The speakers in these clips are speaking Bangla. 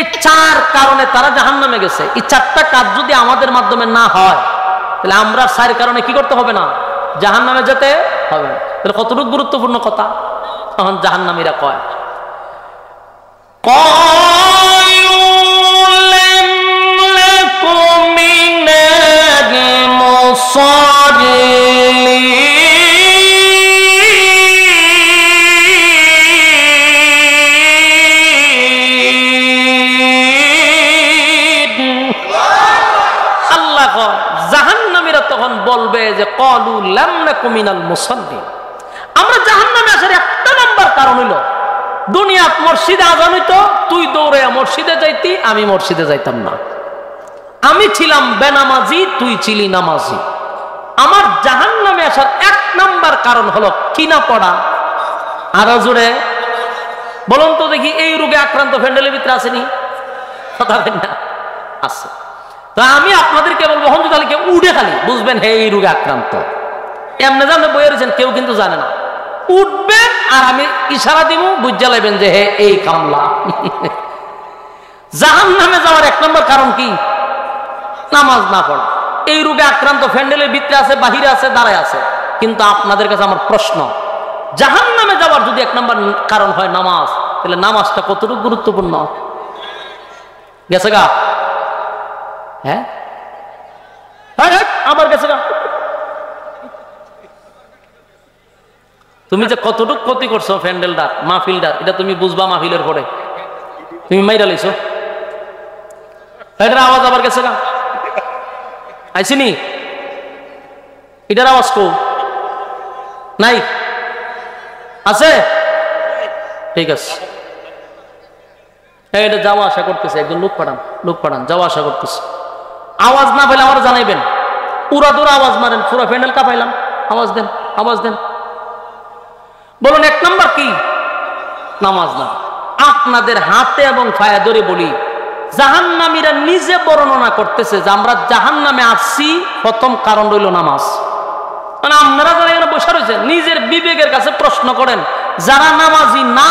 এই 4 কারণে তারা জাহান্নামে গেছে। এই 4টা কাজ যদি আমাদের মাধ্যমে না হয় তাহলে আমরা 4 কারণে কি করতে হবে না, জাহান্নামে যেতে হবে। তাহলে কতটুকু গুরুত্বপূর্ণ কথা। তখন জাহান্নামীরা কয় জাহান্নামীরা তখন বলবে যে ক্বালু লাম নাকু মিনাল মুসাল্লিন, আমরা জাহান্নামে আসার একটা নাম্বার কারণ হইল দুনিয়াত মসজিদে আযান হইতো, তুই দৌড়ে মসজিদে যাইতি, আমি মসজিদে যাইতাম না। আমি ছিলাম বেনামাজি, তুই ছিলি নামাজি। আমার জাহান্নামে আসার 1 নাম্বার কারণ হলো কিনা পড়া। আরো জোরে বলুন তো দেখি, এই রোগে আক্রান্ত ফ্যান্ডেলের ভিতরে আসেনি? কথা বলেন না, আছে। তো আমি আপনাদেরকে বলবো হন তাহলে কেউ উঠে খালি বুঝবেন হে এই রোগে আক্রান্ত। এমনি জানলে বইয়ে রয়েছেন, কেউ কিন্তু জানে না। উঠবেন আর আমি ইশারা দিব, বুঝা লাইবেন যে হে এই কামলা। জাহান্নামে যাওয়ার 1 নম্বর কারণ কি? নামাজ না পড়া। এই রোগে আক্রান্ত ফ্যান্ডেলের ভিতরে আছে, বাহিরে আছে, দাঁড়ায় আছে। কিন্তু আপনাদের কাছে আমার প্রশ্ন, জাহান্নামে যাওয়ার যদি 1 নম্বর কারণ হয় নামাজ, তাহলে নামাজটা কতটুকু গুরুত্বপূর্ণ? গেছে গা? হ্যাঁ আবার গেছে গা? তুমি যে কতটুকু ক্ষতি করছো ফ্যান্ডেলদার, মাহফিলদার, এটা তুমি বুঝবা মাহফিলের পরে। তুমি মাইরা লাইছো, এটার আওয়াজ আবার গেছে গা? আইসিনি? এটার আওয়াজ কো নাই? আছে? ঠিক আছে, এটা যাওয়া আসা করতেছে, একজন লোক পাঠান যাওয়া আসা করতেছে। আওয়াজ না পেলে আমার জানাইবেন, পুরা দূর আওয়াজ মারেন, পুরা ফ্যান্ডেল কাঁপাইলাম, আওয়াজ দেন, আওয়াজ দেন। বলুন 1 নম্বর কি? নামাজ না। আপনাদের হাতে এবং পায়ে ধরে বলি, জাহান্নামীরা নিজে বর্ণনা করতেছে যে আমরা জাহান্নামে আসছি, প্রথম কারণ রইল নামাজ। মানে আপনারা যারা এখানে বসে রয়েছেন, নিজের বিবেকের কাছে প্রশ্ন করেন, যারা নামাজি না,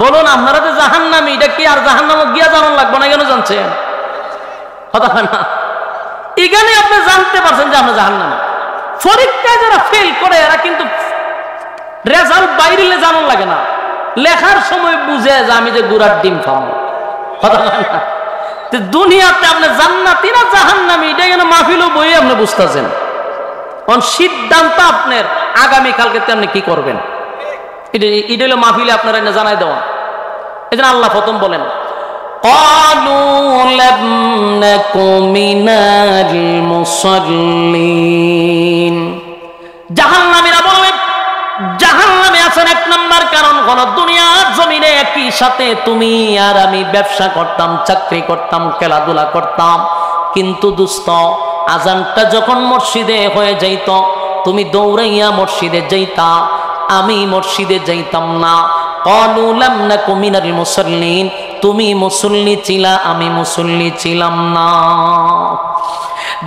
বলুন আপনারা যে জাহান্নামী, এটা কি আর জাহান্নামে গিয়া জানান লাগবে না? কেন জানছেন? কথা হয় না? এখানে আপনি জানতে পারছেন যে আমরা জাহান্নামী। পরীক্ষায় যারা ফেল করে এরা কিন্তু রেজাল্ট বাইরে জানান লাগে না, লেখার সময় বুঝে যে আমি যে গুড়ার ডিম খাবো। কথা হয় না? দুনিয়াতে আপনি জান্নাতি না জাহান্নামী, এটা এখানে মাহফিলও বই আপনি বুঝতেছেন। সিদ্ধান্ত আপনার, আগামীকালকে আপনি কি করবেন, এটা হলো মাহফিলে আপনারা জানাই দেওয়া। এই জন্য আল্লাহ প্রথম বলেন ক্বালু লাম নাকু মিনাল মুসাল্লিন। জাহান্নামীরা বলবে, জাহান্নামে আছেন 1 নম্বর কারণ হলো দুনিয়ার জমিনে একই সাথে তুমি আর আমি ব্যবসা করতাম, চাকরি করতাম, খেলাধুলা করতাম, কিন্তু দোস্ত আজানটা যখন মসজিদে হয়ে যাইত, তুমি দৌড়াইয়া মসজিদে যাইতা, আমি মসজিদে যাইতাম না। ক্বালু লাম নাকু মিনাল মুসাল্লিন, তুমি মুসল্লি ছিলা, আমি মুসল্লি ছিলাম না।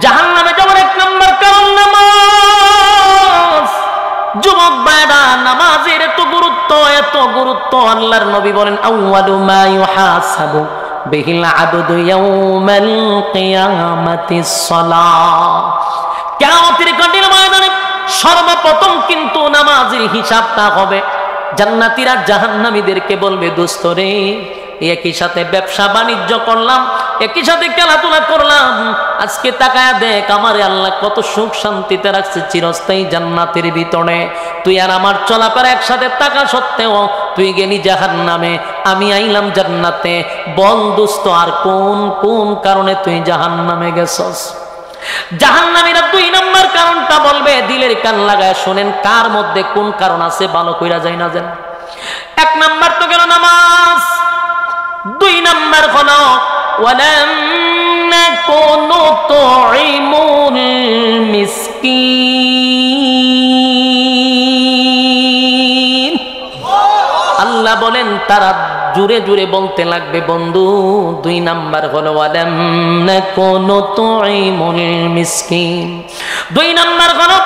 জাহান্নামে যাওয়ার 1 নম্বর কারণ নামাজ। যুবক ভাইরা, নামাজের এত গুরুত্ব, এত গুরুত্ব, আল্লাহর নবী বলেন আউয়ালু মা ইউহাসাবু বিহিল আবদু ইয়াউমাল কিয়ামাতিস সালাহ। কিয়ামতের কঠিন ময়দানে সর্বপ্রথম কিন্তু নামাজের হিসাবটা হবে। জান্নাতীরা জাহান্নামীদেরকে বলবে, দোস্ত রে, একই সাথে ব্যবসা বাণিজ্য করলাম, একই সাথে খেলাধুলা করলাম, আজকে তাকায়া দেখ আমারে আল্লাহ কত সুখ শান্তিতে রাখছে চিরস্থায়ী জান্নাতের ভিতরে। তুই আর আমার চলাফেরা একসাথে থাকা সত্ত্বেও তুই গেলি জাহান্নামে, আমি আইলাম জান্নাতে। বল দোস্ত, আর কোন কোন কারণে তুই জাহান্নামে গেছস? জাহান্নামীরা 2 নম্বর কারণটা বলবে, দিলের কান লাগায় শোনেন, কার মধ্যে কোন কারণ আছে ভালো কইরা যায় না যেন। 1 নম্বর তো গেল নামাজ, 2 নম্বর হলো ওয়ালাম নাকুনু তুইমুল মিসকিন। আল্লাহ বলেন তারা জুড়ে জুড়ে বলতে লাগবে, বন্ধু 2 নাম্বার হলো ওয়ালাম নাকুনু তুইমুল মিসকিন। 2 নাম্বার হলো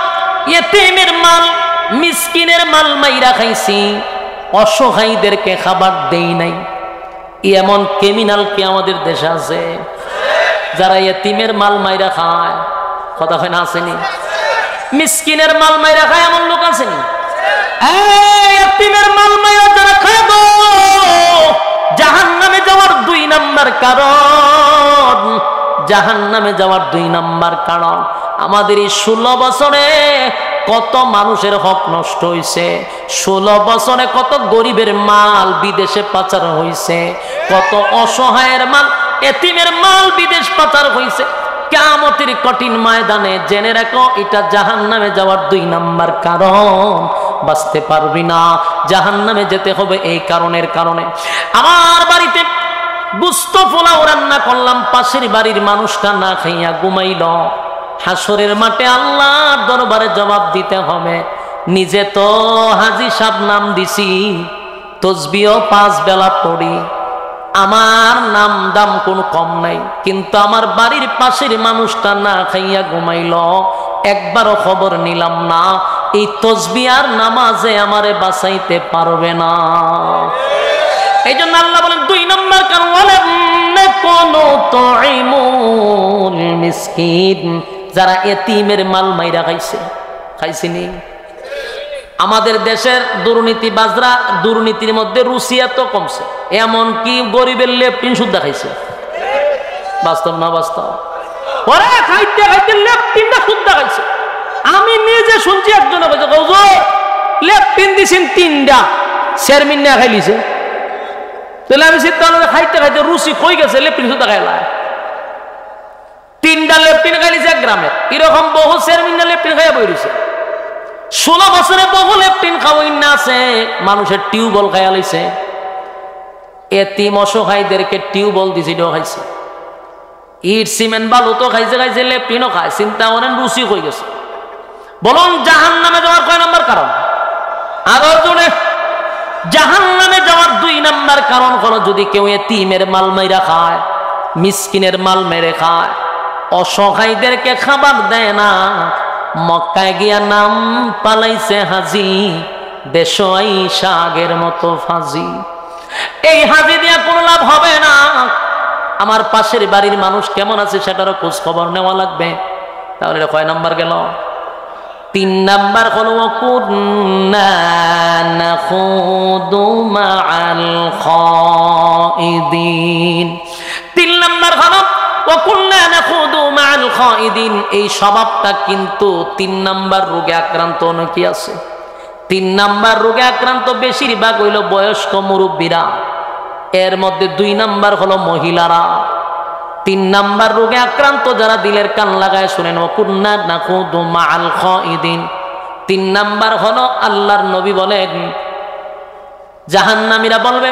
ইয়েতিমের মাল, মিসকিনের মাল মাইরা খাইছি, অসহায়দেরকে খাবার দেই নাই। এমন ক্রিমিনাল কি আমাদের দেশে আছে যারা এতিমের মাল মাইরা খায়? কথা হয় না, আসেনি? মিসকিনের মাল মাইরা খায় এমন লোক আসেনি? এতিমের মাল মাইরা যারা খায় গো, জাহান্নামে যাওয়ার 2 নাম্বার কারণ, জাহান্নামে যাওয়ার 2 নাম্বার কারণ আমাদের এই 16 বছরে কত মানুষের হক নষ্ট হয়েছে, 16 বছরে কত গরিবের মাল বিদেশে পাচার হয়েছে, কত অসহায়ের মাল, এতিমের মাল বিদেশ পাচার হয়েছে। কিয়ামতের কঠিন ময়দানে জেনে রাখো, এটা জাহান্নামে যাওয়ার 2 নাম্বার কারণ। বাঁচতে পারবি না, জাহান্নামে যেতে হবে এই কারণের কারণে। আমার বাড়িতে গুস্ত পোলাও রান্না করলাম, পাশের বাড়ির মানুষটা না খাইয়া ঘুমাইল। হাসরের মাঠে আল্লাহর দরবারে জবাব দিতে হবে। নিজে তো হাজী সাহেব নাম দিছি, তসবিও 5 বেলা পড়ি, আমার নাম দাম কোনো কম নাই, কিন্তু আমার বাড়ির পাশের মানুষটা না খাইয়া ঘুমাইল, একবারও খবর নিলাম না। এই তসবি আর নামাজে আমারে বাঁচাইতে পারবে না। এই জন্য আল্লাহ বলেন 2 নম্বর কারণ, কোনো তুইমুল মিসকিন, যারা এতিমের মাল মাইরা খাইছে। খাইছিনি? আমাদের দেশের দুর্নীতিবাজরা দুর্নীতির মধ্যে রুচি এত কমছে, এমনকি গরিবের লেপটিন সুদ্ধা খাইছে। বাস্তব না বাস্তব? ওরে খাইতে খাইতে লেপটিনটা সুদ্ধা খাইছে। আমি নিজে শুনছি একজনে কইছে, হুজুর লেপটিন দিছেন 3টা, চেয়ারম্যান না খাইলিছে। তাহলে আমি চিন্তা করলাম খাইতে খাইতে রুচি কই গেছে, লেপটিন সুদ্ধা খাইলা। 3টা লেপটিন খাইলিছে এক গ্রামে, এরকম বহু চেয়ারম্যান লেপটিন খাইয়া বই রইছে। 16 বছরে বহু লেপটিন খাওয়াই না আছে, মানুষের টিউবওয়েল খাইয়া লইছে। এতিম অসহায়দেরকে টিউবওয়েল দিছে, খাইছে। ইট সিমেন্ট বালু তো খাইছে, খাইছে লেপটিনও খায়। চিন্তা করেন রুচি হয়ে গেছে। বলুন জাহান্নামে যাওয়ার কয় নাম্বার কারণ? আগর জনে জাহান্নামে যাওয়ার 2 নাম্বার কারণ হলো, যদি কেউ এতিমের মাল মাইরা খায়, মিসকিনের মাল মেরে খায়, অসহায়দেরকে খাবার দেয় না, মক্কায় গিয়া নাম পালাইছে হাজি, দেশ আইসা আগের মতো ফাজি। এই হাজি দিয়া কোনো লাভ হবে না। আমার পাশের বাড়ির মানুষ কেমন আছে সেটারও খোঁজ খবর নেওয়া লাগবে। তাহলে কয় নাম্বার গেল? 3 নাম্বার হলো কুন্না নাখুদু মাআল খাইদিন। 3 নাম্বার হলো ওয়াকুন্না নাখুদু মাআল খাইদিন। এই স্বভাবটা কিন্তু 3 নাম্বার রোগে আক্রান্ত অনেকে আছে। 3 নাম্বার রোগে আক্রান্ত বেশিরভাগ হইল বয়স্ক মুরব্বীরা, এর মধ্যে 2 নাম্বার হলো মহিলারা। 3 নাম্বার রোগে আক্রান্ত যারা, দিলের কান লাগায় শুনেন, ওয়াকুন্না নাখুদু মাআল খাইদিন। 3 নাম্বার হলো, আল্লাহর নবী বলেন, জাহান্নামীরা বলবে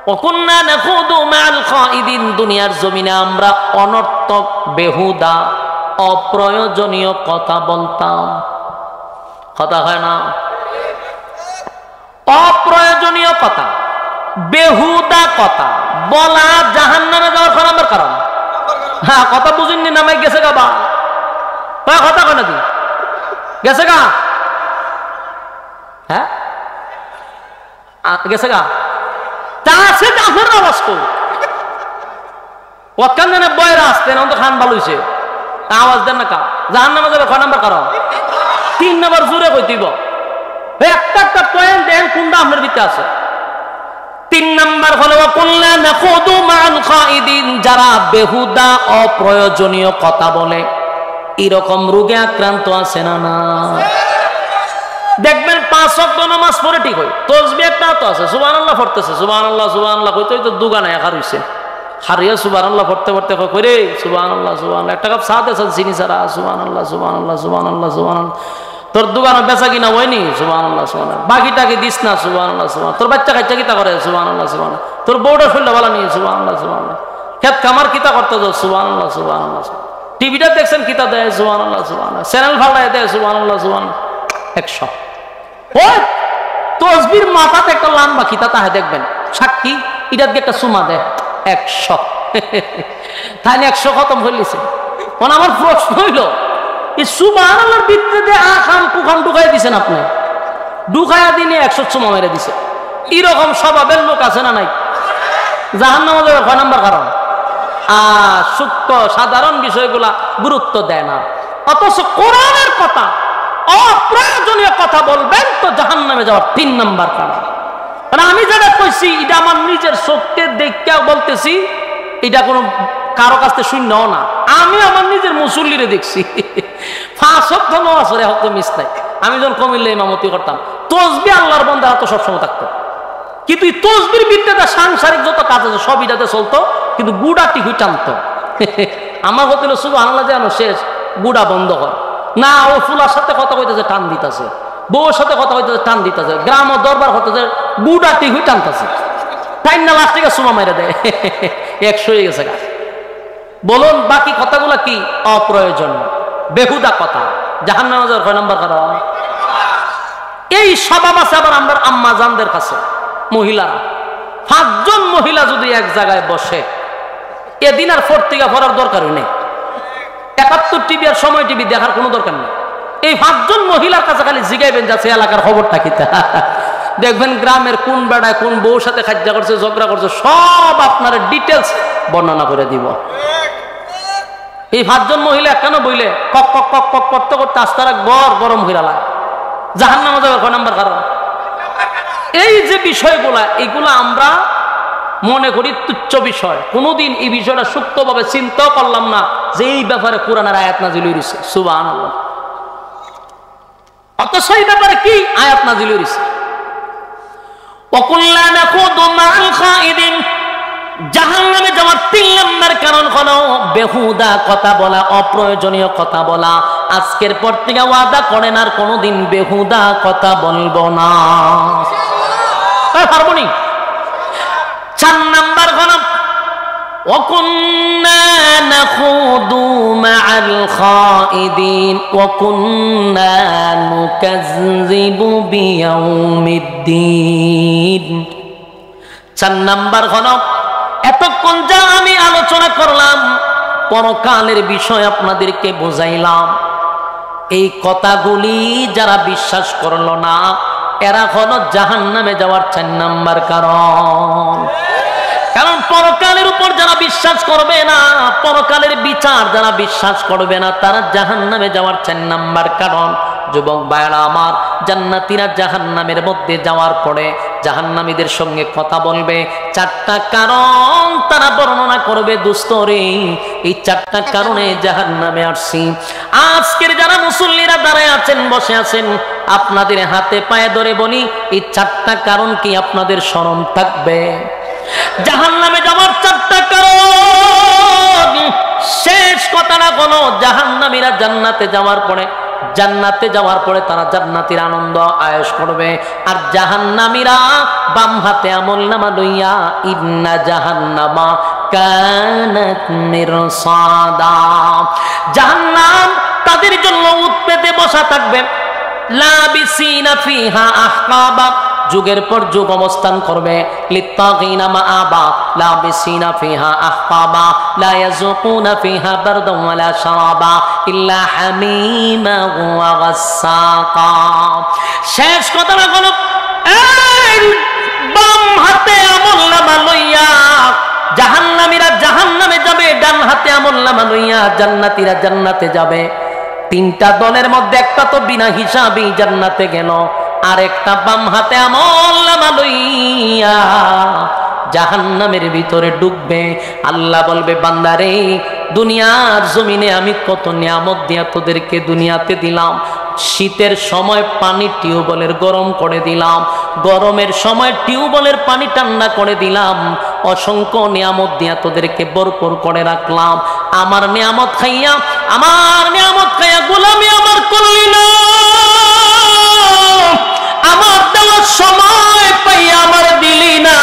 ওয়াকুন্না নাখুদু মাআল খাইদিন, দুনিয়ার জমিনে আমরা অনর্থক, বেহুদা, অপ্রয়োজনীয় কথা বলতাম। কথা হয় না? অপ্রয়োজনীয় কথা, বেহুদা কথা বলা জাহান্নামে যাওয়ার কয় নাম্বার কারণ? হ্যাঁ, কথা বুঝিনি, নামে গেছে গা বা কথা কয় নাকি গেছে গা? হ্যাঁ গেছে গা? তা আছে আপনার আওয়াজ কো ওখান জানে বয়রা আসতেন, অন্ত খান ভালো হয়েছে, আওয়াজ দেন না কা? জাহান্নামে যাবে কয় নাম্বার কারণ? 3 নাম্বার জুড়ে কইতিব। একটা একটা পয়েন্ট দেন কোনটা আপনার ভিতরে আছে। 3 নাম্বার হলো ওয়াকুন্না নাখুদু মাআল খাইদিন, যারা বেহুদা অপ্রয়োজনীয় কথা বলে, এরকম রোগে আক্রান্ত আছে না? না, দেখবেন 5 ওয়াক্ত নামাজ পড়ে ঠিক হয়, তাসবিহ একটা তো আছে, সুবহানাল্লাহ পড়তেছে, সুবহানাল্লাহ সুবহানাল্লাহ কইতেই তো দোকানে একা রইছে, হারিয়া সুবহানাল্লাহ পড়তে পড়তে কই রে সুবহানাল্লাহ সুবহানাল্লাহ, একটা কাপ চা দেন চিনি ছাড়া, সুবহানাল্লাহ সুবহানাল্লাহ সুবহানাল্লাহ সুবহানাল্লাহ, তোর দোকানে বেচা কিনা হয়নি, সুবহানাল্লাহ সুবহানাল্লাহ, বাকিটাকে দিস না, সুবহানাল্লাহ সুবহানাল্লাহ, তোর বাচ্চা কাচ্চা কিতা করে, সুবহানাল্লাহ সুবহানাল্লাহ, তোর বউটা শরীরটা ভালো নেই, সুবহানাল্লাহ সুবহানাল্লাহ, খেত কামার কিতা করতে যাও, সুবহানাল্লাহ সুবহানাল্লাহ, টিভিটা দেখছেন কিতা দেয়, সুবহানাল্লাহ সুবহানাল্লাহ, চ্যানেল ফাল্টায় দেয়, সুবহানাল্লাহ সুবহানাল্লাহ, 100। ও তসবির মাথাতে একটা লাম্বা কিতা তাহে দেখবেন সাক্ষী, এটার দিয়ে একটা সুমা দেয় 100, তাহলে 100 খতম হইলিছে। মানে আমার প্রশ্ন হইল, এই সুবহানাল্লাহর ভিতরে আখাম পুখাম ঢুকাই দিছেন আপনি, ঢুকাইয়া দিনে 100 সুমা মেরে দিছে। এরকম স্বভাবের লোক আছে না নাই? জাহান্নামে যাবে 6 নম্বর কারণ। সূক্ষ্ম সাধারণ বিষয়গুলা গুরুত্ব দেয় না, অথচ কোরআনের কথা অপ্রয়োজনীয় কথা বলবেন তো জাহান্নামে যাওয়ার 3 নম্বর কারণ। মানে আমি যেটা কইছি এটা আমার নিজের চোখে দেখে বলতেছি, এটা কোনো কারো কাছ থেকে শূন্যও না, আমি আমার নিজের মুসল্লিরে দেখছি 5 ওয়াক্ত নামাজ পড়ে হয়তো মিস নাই। আমি যখন কুমিল্লা ইমামতি করতাম, তসবিহ আল্লাহর বান্দা হাতে সবসময় থাকতো, কিন্তু এই তসবির বিদ্যাটা সাংসারিক যত কাজ আছে সব এটাতে চলতো, কিন্তু গুড়া টিকুই টানতো। আমার হোটেলে সুবহানাল্লাহ জানো শেষ, গুড়া বন্ধ কর না, ও ফুলার সাথে কথা কইতেছে টান দিতেছে, বউর সাথে কথা কইতেছে টান দিতেছে, গ্রাম ও দরবার হতেছে, গুড়া টিকুই টানতেছে, টাইম না লাস্ট থেকে সুমা মেরে দেয় 100 হয়ে গেছে। বলুন বাকি কথাগুলো কি? অপ্রয়োজন বেহুদা কথা। জাহান্নামে যাওয়ার 6 নম্বর কারণ। এই স্বভাব আছে আবার আমরা আম্মা জানদের কাছে, মহিলারা 5 জন মহিলা যদি এক জায়গায় বসে, এদিন আর পত্রিকা পড়ার দরকারই নেই, 71 টিভি আর সময় টিভি দেখার কোনো দরকার নেই। এই 5 জন মহিলার কাছে খালি জিগাইবেন যাচ্ছে এলাকার খবরটা কিতা, দেখবেন গ্রামের কোন বেড়ায় কোন বউর সাথে খাজ্জা করছে, ঝগড়া করছে, সব আপনার ডিটেলস বর্ণনা করে দিব। এই 5 জন মহিলা কেন বইলে কক কক কক কক করতে করতে আস্তারা গরম হইরা লাগে, জাহান্নামে যাবে 6 নম্বর কারণ। এই যে বিষয়গুলা, এগুলা আমরা মনে করি তুচ্ছ বিষয়, কোনোদিন এই বিষয়টা সুপ্তভাবে চিন্তাও করলাম না যে এই ব্যাপারে কোরআনের আয়াত নাজিল হইছে। সুবহানাল্লাহ। অথচ এই ব্যাপারে কি আয়াত নাজিল হইছে, ওয়াকুল্লা নাখুদু মাআল খাইদিন। জাহান্নামে যাওয়ার 3 নম্বর কারণ হলো বেহুদা কথা বলা, অপ্রয়োজনীয় কথা বলা। আজকের পর থেকে ওয়াদা করেন আর কোনোদিন বেহুদা কথা বলবো না, পারবো নি। 4 নম্বর হলো ওয়াকুন্না নাখুদু মাআল খাইদিন ওয়াকুন্না নুকাযযিবু বিয়াউমিদ্দিন। 4 নম্বর হলো এতক্ষণ যা আমি আলোচনা করলাম, পরকালের বিষয় আপনাদেরকে বোঝাইলাম, এই কথাগুলি যারা বিশ্বাস করলো না এরা হলো জাহান্নামে যাওয়ার 4 নম্বর কারণ। কারণ পরকালের উপর যারা বিশ্বাস করবে না, পরকালের বিচার যারা বিশ্বাস করবে না, তারা জাহান্নামে যাওয়ার 4 নম্বর কারণ। যুবক ভাইরা আমার, জান্নাতীরা জাহান্নামের মধ্যে যাওয়ার পরে জাহান্নামীদের সঙ্গে কথা বলবে, 4টা কারণ তারা বর্ণনা করবে। দোস্ত রে, এই 4টা কারণে জাহান্নামে আসছি। আজকের যারা মুসল্লিরা দাঁড়ায় আছেন, বসে আছেন, আপনাদের হাতে পায়ে ধরে বলি, এই 4টা কারণ কি আপনাদের স্মরণ থাকবে? জাহান্নামে যাওয়ার 4টা কারণ। শেষ কথাটা হলো জাহান্নামীরা জান্নাতে যাওয়ার পরে তারা জান্নাতের আনন্দ আয়েশ করবে, আর জাহান্নামীরা বাম হাতে আমলনামা লইয়া ইন্না জাহান্নামা কানাত মিরসাদা, জাহান্নাম তাদের জন্য উৎপেতে বসা থাকবে। লাবিসিনা ফিহা আহকাবা, যুগের পর যুগ অবস্থান করবে। লিত্তাগিনা মাআবা লাবিসিনা ফিহা আহকাবা লা ইয়াযুকুনা ফিহা বারদান ওয়ালা শারাবা ইল্লা হামিমা ওয়া গাসসাকা। শেষ কথাটা হলো এই বাম হাতে আমলনামা লইয়া জাহান্নামীরা জাহান্নামে যাবে, ডান হাতে আমলনামা লইয়া জান্নাতীরা জান্নাতে যাবে। 3টা দলের মধ্যে একটা তো বিনা হিসাবেই জান্নাতে গেল, আর একটা বাম হাতে আমলনামা লইয়া জাহান্নামের ভিতরে ডুববে। আল্লাহ বলবে, বান্দারে, দুনিয়ার জমিনে আমি কত নিয়ামত দিয়া তোদেরকে দুনিয়াতে দিলাম। শীতের সময় পানি টিউবওয়েলের গরম করে দিলাম, গরমের সময় টিউবওয়েলের পানি ঠান্ডা করে দিলাম, অসংখ্য নিয়ামত দিয়া তোদেরকে ভরপুর করে রাখলাম। আমার নিয়ামত খাইয়া গোলামি আমার করলি না, আমার দেওয়ার সময় পাইয়া আমার দিলি না।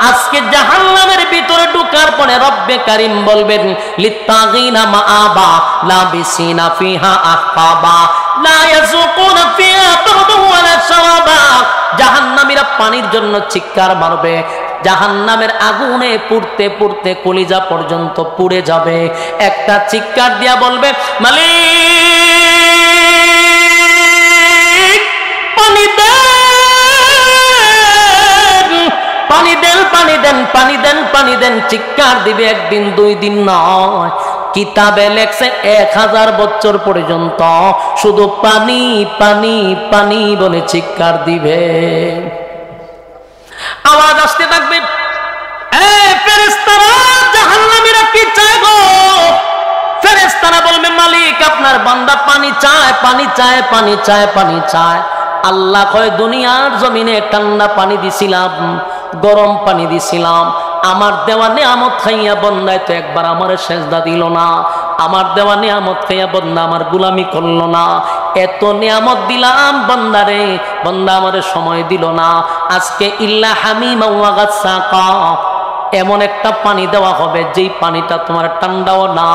আজকে জাহান্নামের ভিতরে ঢোকার পরে রব্বে কারীম বলবেন, লিত্তাগিনা মাআবা লাবিসিনা ফিহা আহকাবা লা ইয়াযুকুনা ফিহা বারদান ওয়ালা শারাবা। জাহান্নামীরা পানির জন্য চিৎকার মারবে, জাহান্নামের আগুনে পুড়তে পুড়তে কলিজা পর্যন্ত পুড়ে যাবে। একটা চিৎকার দিয়া বলবে, মালিক পানি দেন, পানি দেন, পানি দেন, পানি দেন, পানি দেন, চিৎকার দিবে। একদিন দুই দিন নয়, কিতাবে লেখছে 1000 বছর পর্যন্ত শুধু পানি পানি পানি বলে চিৎকার দিবে। আওয়াজ আসতে থাকবে, ফেরেশতারা জাহান্নামীরা কি চায় গো? ফেরেশতারা বলবে, মালিক আপনার বান্দা পানি চায়, পানি চায়, পানি চায়, পানি চায়। আল্লাহ কয়, দুনিয়ার জমিনে ঠান্ডা পানি দিছিলাম, গরম পানি দিছিলাম, আমার দেওয়া নিয়ামত খাইয়া বন্দায় তো একবার আমার সেজদা দিল না, আমার দেওয়া নিয়ামত খাইয়া বন্দা আমার গোলামি করলো না। এত নিয়ামত দিলাম বন্দারে, বন্দা আমার সময় দিল না। আজকে ইল্লা হামিমা ওয়া গাসসাকা, এমন একটা পানি দেওয়া হবে যেই পানিটা তোমার ঠান্ডাও না,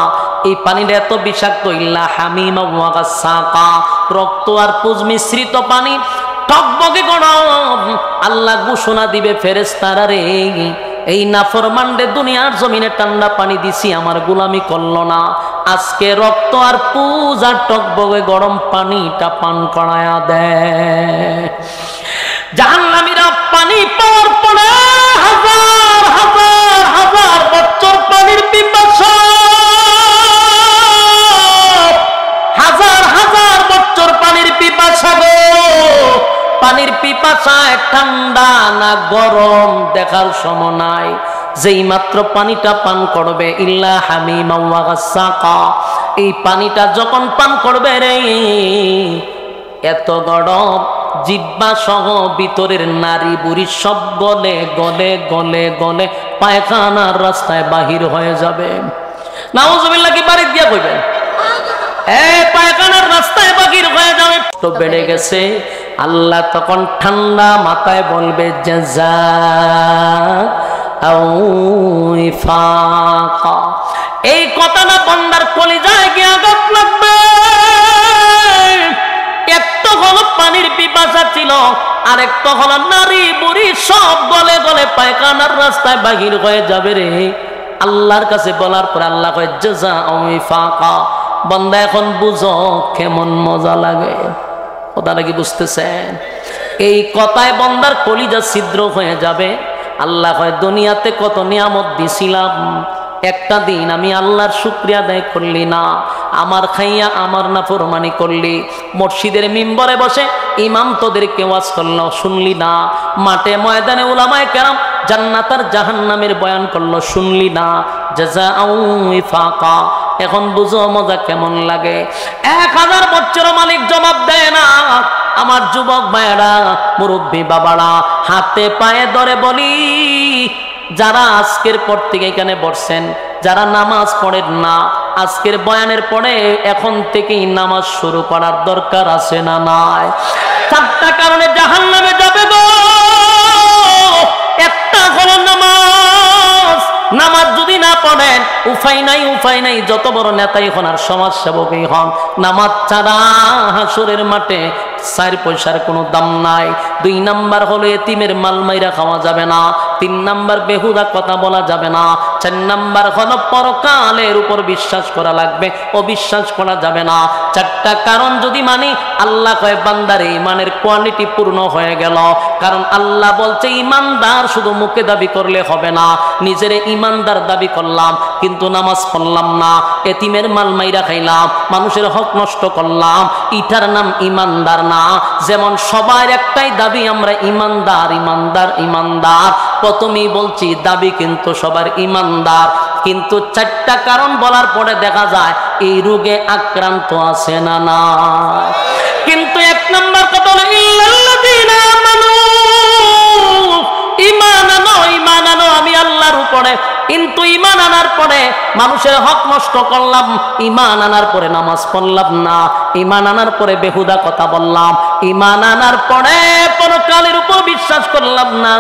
এই পানিটা এত বিষাক্ত, ইল্লা হামিমা ওয়া গাসসাকা, রক্ত আর পুজ মিশ্রিত পানি, টকবকে গরম। আল্লাহ ঘোষণা দিবে, ফেরেশতারা রে, এই নাফরমানদের দুনিয়ার জমিনে ঠান্ডা পানি দিছি, আমার গোলামি করলো না, আজকে রক্ত আর পুজ আর টকবকে গরম পানিটা পান করায়া দেয়। জাহান্নামীরা পানি পাওয়ার পরে হাজার হাজার হাজার বছর পানির পিপাসা, হাজার হাজার বছর পানির পিপাসা গো। পানির পিপাসায় ঠান্ডা না গরম দেখার সময় নাই, যেই মাত্র পানিটা পান করবে, ইল্লা হামিমা ওয়া গাসসাকা, এই পানিটা যখন পান করবে রে, এত গরম জিহ্বা সহ ভিতরের নারী বুড়ি সব গলে গলে গলে গলে পায়খানার রাস্তায় বাহির হয়ে যাবে। নাউজুবিল্লাহ কি বাড়ি দিয়া কইবেন? পায়খানার রাস্তায় বাহির হয়ে যাবে, তো বেড়ে গেছে। আল্লাহ তখন ঠান্ডা মাথায় বলবে, জাযা আও ইফাকা। এই কথাটা বান্দার কলিজায় গিয়ে আঘাত লাগবে। একটা হলো পানির পিপাসা ছিল, আরেকটা হলো নারী বুড়ি সব গলে গলে পায়খানার রাস্তায় বাহির হয়ে যাবে রে। আল্লাহর কাছে বলার পর আল্লাহ কয়, জাযা আও ইফাকা। বান্দা এখন বুঝো কেমন মজা লাগে, কথাটা কি বুঝতেছেন? এই কথায় বান্দার কলিজা ছিদ্র হয়ে যাবে। আল্লাহ কয়, দুনিয়াতে কত নিয়ামত দিছিলাম, একটা দিন আমি আল্লাহর শুকরিয়া আদায় করলি না, আমার খাইয়া আমার নাফরমানি করলি। মসজিদের মিম্বরে বসে ইমাম তোদেরকে ওয়াজ করলো, শুনলি না। মাঠে ময়দানে উলামায়ে কেরাম জান্নাত আর জাহান্নামের বয়ান করলো, শুনলি না। জাযা আও ইফাকা, এখন বুঝো মজা কেমন লাগে। 1000 বছর মালিক জবাব দেয় না। আমার যুবক ভাইয়েরা, মুরব্বী বাবারা, হাতে পায়ে ধরে বলি, যারা আজকের পর থেকে এখানে বসছেন, যারা নামাজ পড়েন না, আজকের বয়ানের পরে এখন থেকেই নামাজ শুরু করার দরকার আছে না নাই? 4টা কারণে জাহান্নামে যাবে গো। একটা হলো নামাজ। নামাজ যদি না পড়েন উপায় নাই, উপায় নাই, যত বড় নেতাই হন আর সমাজ সেবকই হন, নামাজ ছাড়া হাসরের মাঠে 4 পয়সার কোনো দাম নাই। 2 নাম্বার হলো এতিমের মাল মাইরা খাওয়া যাবে না। 3 নাম্বার বেহুদা কথা বলা যাবে না। 4 নাম্বার হলো পরকালের উপর বিশ্বাস করা লাগবে, অবিশ্বাস করা যাবে না। 4টা কারণ যদি মানি, আল্লাহ কয় বান্দার ইমানের কোয়ালিটি পূর্ণ হয়ে গেল। কারণ আল্লাহ বলছে, ইমানদার শুধু মুখে দাবি করলে হবে না। নিজের ইমানদার দাবি করলাম কিন্তু নামাজ পড়লাম না, এতিমের মাল মাইরা খাইলাম, মানুষের হক নষ্ট করলাম, ইটার নাম ইমানদার না। যেমন সবার একটাই দাবি, আমরা ইমানদার ইমানদার ইমানদার। প্রথমেই বলছি দাবি কিন্তু সবার ইমানদার, কিন্তু 4টা কারণ বলার পরে দেখা যায় এই রোগে আক্রান্ত আছে না না। কিন্তু 1 নাম্বার কথা হলো, ইল্লাল্লাযীনা আমানু, ঈমান আনো, ঈমান আনো আমি আল্লাহর উপরে। কিন্তু ঈমান আনার পরে মানুষের হক নষ্ট করলাম, ঈমান আনার পরে নামাজ পড়লাম না, ঈমান আনার পরে বেহুদা কথা বললাম, ঈমান আনার পরে পরকালের উপর বিশ্বাস করলাম না,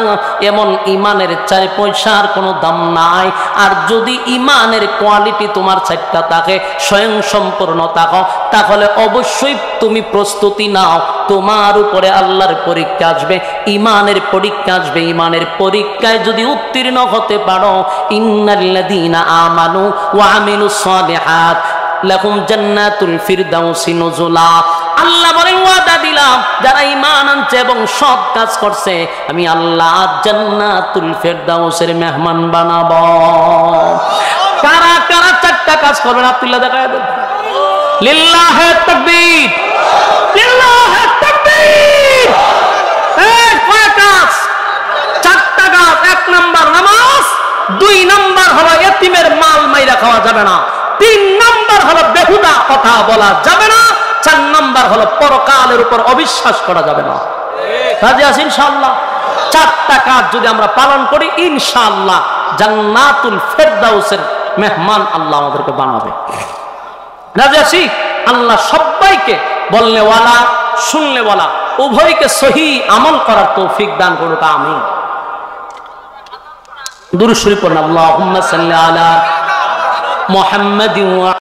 এমন ঈমানের 4 পয়সার কোনো দাম নাই। আর যদি ঈমানের কোয়ালিটি তোমার 4টা থাকে, স্বয়ং সম্পূর্ণ থাকো, তাহলে অবশ্যই তুমি প্রস্তুতি নাও, তোমার উপরে আল্লাহর পরীক্ষা আসবে, ঈমানের পরীক্ষা আসবে। ঈমানের পরীক্ষায় যদি উত্তীর্ণ হতে পারো, ইন্নাল্লাযীনা আমানু ওয়া আমিলুস সালিহাত লাহুম জান্নাতুল ফিরদাউসি নুজুলা, আল্লাহ বলেন ওয়াদা দিলাম যারা ঈমান আনছে এবং সৎ কাজ করছে আমি আল্লাহ জান্নাতুল ফেরদাউসের মেহমান বানাবো। কারা কারা চারটা কাজ করবেন আব্দুল্লাহ দেখায় দেন। লিল্লাহে তাকবীর, লিল্লাহে তাকবীর। এই কয় কাজ? চারটা কাজ। এক নাম্বার নামাজ, দুই নাম্বার হলো এতিমের মাল মাইরা খাওয়া যাবে না, তিন নাম্বার হলো বেহুদা কথা বলা যাবে না, চার নাম্বার হলো পরকালের উপর অবিশ্বাস করা যাবে না। রাজি আছি ইনশাআল্লাহ? চারটা কাজ যদি আমরা পালন করি ইনশাআল্লাহ জান্নাতুল ফেরদাউসের মেহমান আল্লাহ আমাদেরকে বানাবে। রাজি আছি? আল্লাহ সবাইকে বলনেওয়ালা শুননেওয়ালা উভয়কে সহি আমল করার তৌফিক দান করুক, আমিন। দুরূদ শরীফ পড়ুন। আল্লাহুম্মা সাল্লি আলা মুহাম্মাদিন ওয়া